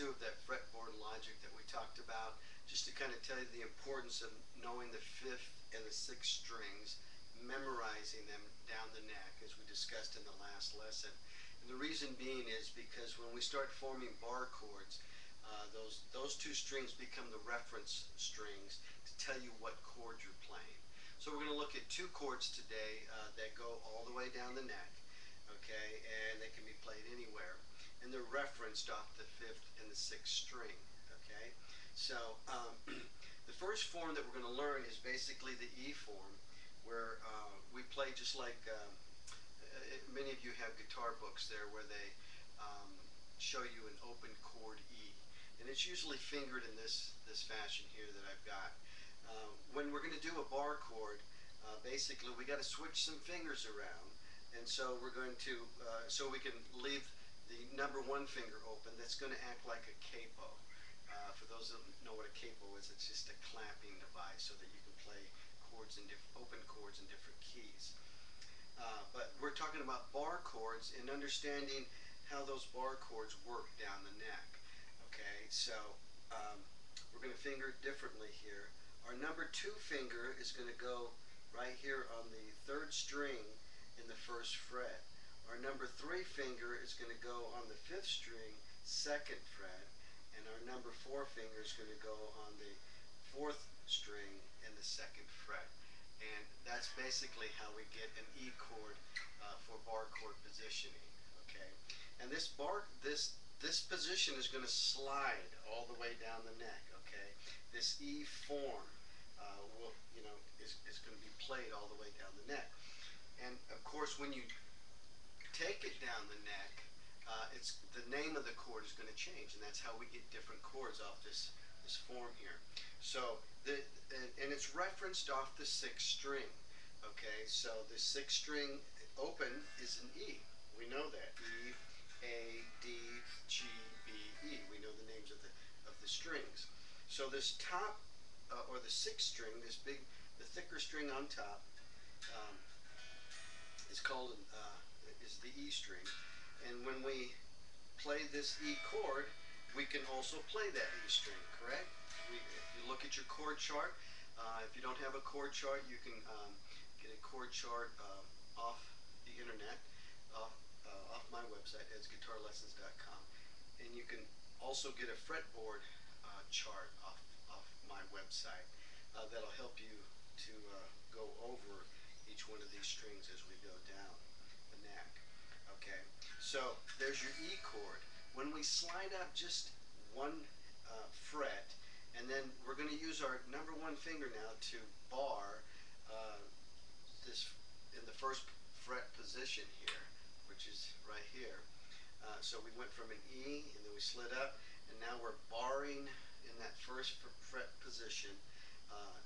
2 of that fretboard logic that we talked about, just to kind of tell you the importance of knowing the 5th and the 6th strings, memorizing them down the neck, as we discussed in the last lesson. And the reason being is because when we start forming bar chords, those 2 strings become the reference strings to tell you what chord you're playing. So we're going to look at 2 chords today that go all the way down the neck, okay, and they can be played anywhere. And they're referenced off the 5th and the 6th string, okay. So the first form that we're going to learn is basically the E form, where we play just like many of you have guitar books there where they show you an open chord E, and it's usually fingered in this fashion here that I've got. When we're going to do a bar chord, basically we got to switch some fingers around, and so we're going to so we can leave the number 1 finger open. That's going to act like a capo. For those that know what a capo is, it's just a clamping device so that you can play chords in open chords in different keys. But we're talking about bar chords and understanding how those bar chords work down the neck. Okay, so we're going to finger it differently here. Our number 2 finger is going to go right here on the 3rd string in the 1st fret. Our number 3 finger is going to go on the 5th string, 2nd fret, and our number 4 finger is going to go on the 4th string in the 2nd fret. And that's basically how we get an E chord for bar chord positioning. Okay, and this position is going to slide all the way down the neck. Okay, this E form is going to be played all the way down the neck. And of course, when you take it down the neck, it's the name of the chord is going to change, and that's how we get different chords off this form here. So and it's referenced off the 6th string. Okay, so the 6th string open is an E. We know that. E, A, D, G, B, E. We know the names of the strings. So this top or the 6th string, the thicker string on top, is called is the E string. And when we play this E chord, we can also play that E string, correct? If you look at your chord chart, if you don't have a chord chart, you can get a chord chart off the internet, off my website, edsguitarlessons.com, and you can also get a fretboard chart off my website that'll help you to go over each one of these strings as we go down the neck. Okay, so there's your E chord. When we slide up just 1 fret, and then we're going to use our number 1 finger now to bar this in the 1st fret position here, which is right here. So we went from an E, and then we slid up, and now we're barring in that 1st fret position,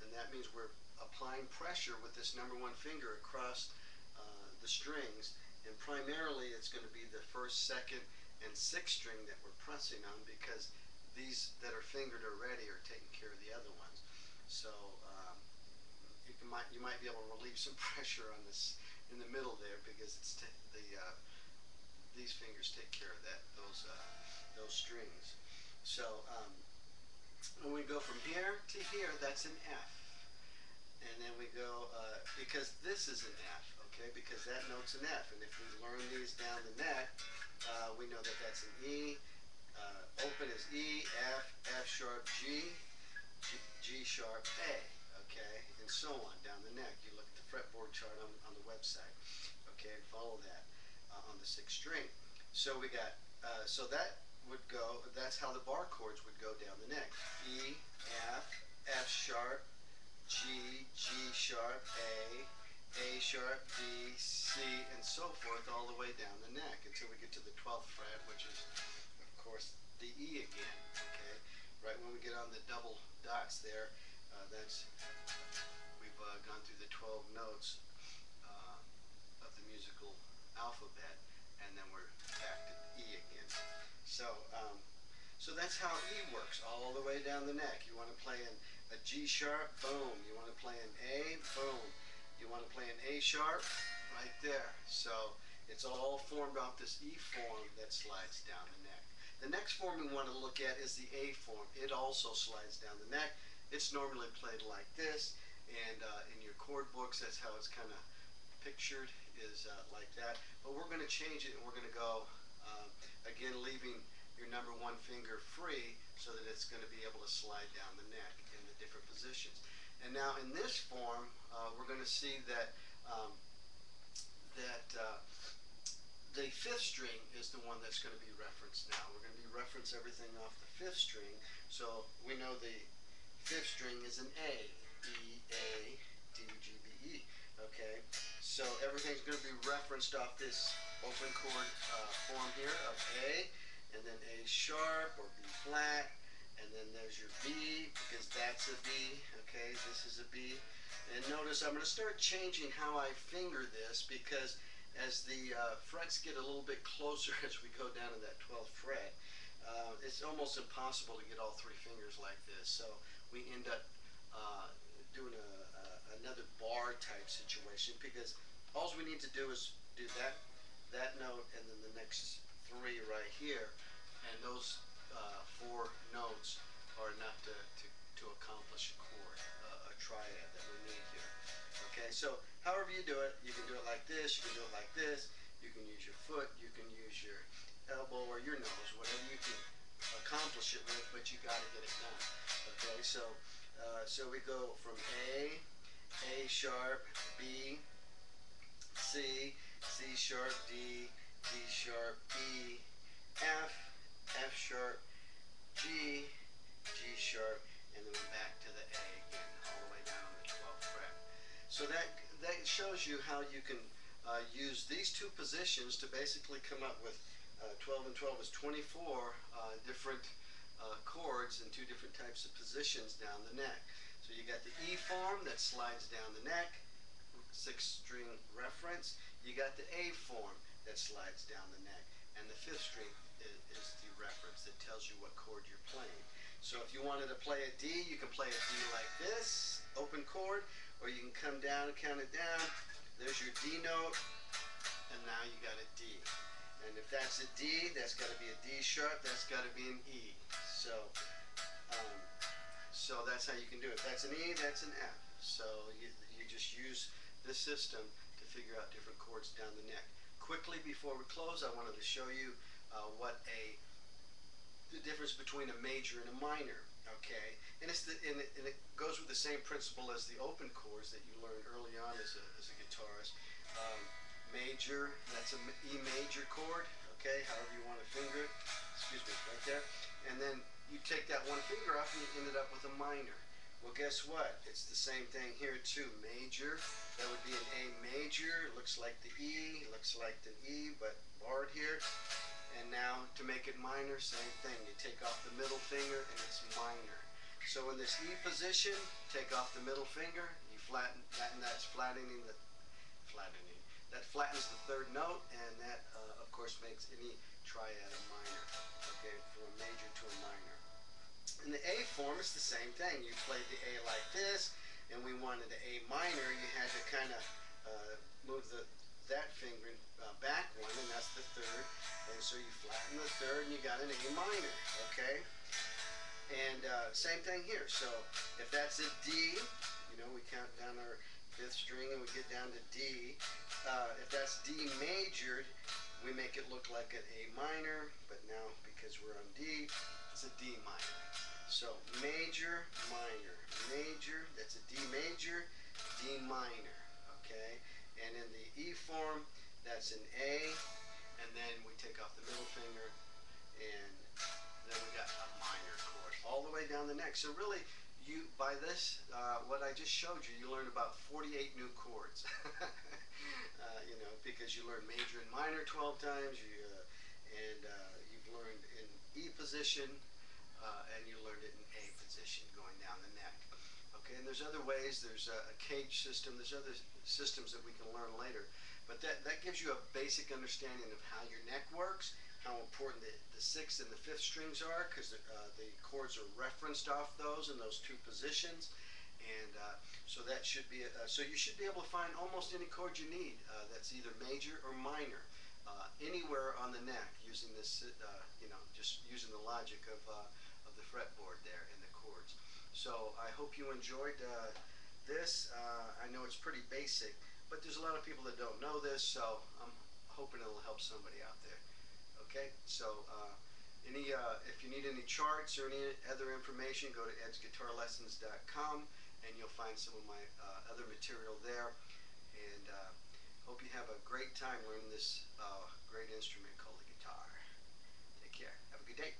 and that means we're applying pressure with this number 1 finger across the strings, and primarily it's going to be the 1st, 2nd, and 6th string that we're pressing on, because these that are fingered already are taking care of the other ones. So you might be able to relieve some pressure on this in the middle there, because it's these fingers take care of those strings. So when we go from here to here, that's an F. And then we go, because this is an F, okay, because that note's an F. And if we learn these down the neck, we know that that's an E. Open is E, F, F sharp, G, G sharp, A, okay, and so on down the neck. You look at the fretboard chart on the website, okay, and follow that on the 6th string. So we got, so that would go, that's how the bar chords would go down the neck. E, F, F sharp, G, G sharp, A sharp, D, C, and so forth all the way down the neck until we get to the 12th fret, which is, of course, the E again, okay? Right when we get on the double dots there, we've gone through the 12 notes of the musical alphabet, and then we're back to E again. So that's how E works all the way down the neck. You want to play in a G sharp, boom. You want to play an A, boom. You want to play an A sharp, right there. So it's all formed off this E form that slides down the neck. The next form we want to look at is the A form. It also slides down the neck. It's normally played like this, and in your chord books, that's how it's kind of pictured, is like that. But we're going to change it, and we're going to go, again, leaving your number one finger free so that it's going to be able to slide down the neck in the different positions. And now in this form, we're going to see that the fifth string is the one that's going to be referenced now. We're going to be reference everything off the fifth string. So we know the fifth string is an A. E, A, D, G, B, E. Okay? So everything's going to be referenced off this open chord form here of A, and then A sharp or B flat, and then there's your B, because that's a B. Okay? This is a B. And notice I'm going to start changing how I finger this, because as the frets get a little bit closer as we go down to that 12th fret, it's almost impossible to get all three fingers like this. So we end up doing another bar type situation, because all we need to do is do that note and then the next three right here, and those four notes are enough to accomplish a chord, a triad that we need here. Okay, so however you do it, you can do it like this, you can do it like this, you can use your foot, you can use your elbow or your nose, whatever you can accomplish it with, but you got to get it done. Okay, so we go from A sharp, B, C, C sharp, D, D sharp, E, F, F sharp, G, G sharp, and then we're back to the A again, all the way down on the 12th fret. So that shows you how you can use these two positions to basically come up with 12 and 12 is 24 different chords in two different types of positions down the neck. So you got the E form that slides down the neck, 6th-string reference. You got the A form that slides down the neck, and the 5th string is the reference that tells you what chord you're playing. So if you wanted to play a D, you can play a D like this, open chord, or you can come down and count it down. There's your D note, and now you got a D. And if that's a D, that's got to be a D sharp, that's got to be an E. So that's how you can do it. If that's an E, that's an F. So you just use this system to figure out different chords down the neck. Quickly, before we close, I wanted to show you the difference between a major and a minor. Okay, and it goes with the same principle as the open chords that you learned early on as a guitarist. Major, that's an E major chord. Okay, however you want to finger it. Excuse me, right there. And then you take that one finger off and you ended up with a minor. Well, guess what? It's the same thing here too. Major, that would be an A major. It looks like the E, looks like the E, but barred here. And now to make it minor, same thing. You take off the middle finger and it's minor. So in this E position, take off the middle finger. You flatten that, and that flattens the third note, and that of course makes any triad a minor. Okay, from a major to a minor. In the A form, it's the same thing. You played the A like this, and we wanted the A minor. You had to kind of move that finger back one, and that's the third. And so you flatten the third, and you got an A minor. Okay. And same thing here. So if that's a D, you know, we count down our 5th string and we get down to D. If that's D majored, we make it look like an A minor, but now because we're on D, it's a D minor. So major, minor, major, that's a D major, D minor, okay? And in the E form, that's an A, and then we take off the middle finger, and then we got a minor chord all the way down the neck. So really, by this, what I just showed you, you learned about 48 new chords. You know, because you learned major and minor 12 times, you've learned in E position, and you learned it in A position going down the neck. Okay, and there's other ways. There's a cage system. There's other systems that we can learn later. But that gives you a basic understanding of how your neck works, how important the 6th and the 5th strings are, because the chords are referenced off those in those two positions. And so that should be so you should be able to find almost any chord you need that's either major or minor. anywhere on the neck using this, just using the logic of the fretboard there and the chords. So I hope you enjoyed this. I know it's pretty basic, but there's a lot of people that don't know this, so I'm hoping it'll help somebody out there. Okay, so if you need any charts or any other information, go to edsguitarlessons.com and you'll find some of my other material there. And hope you have a great time learning this great instrument called the guitar. Take care. Have a good day.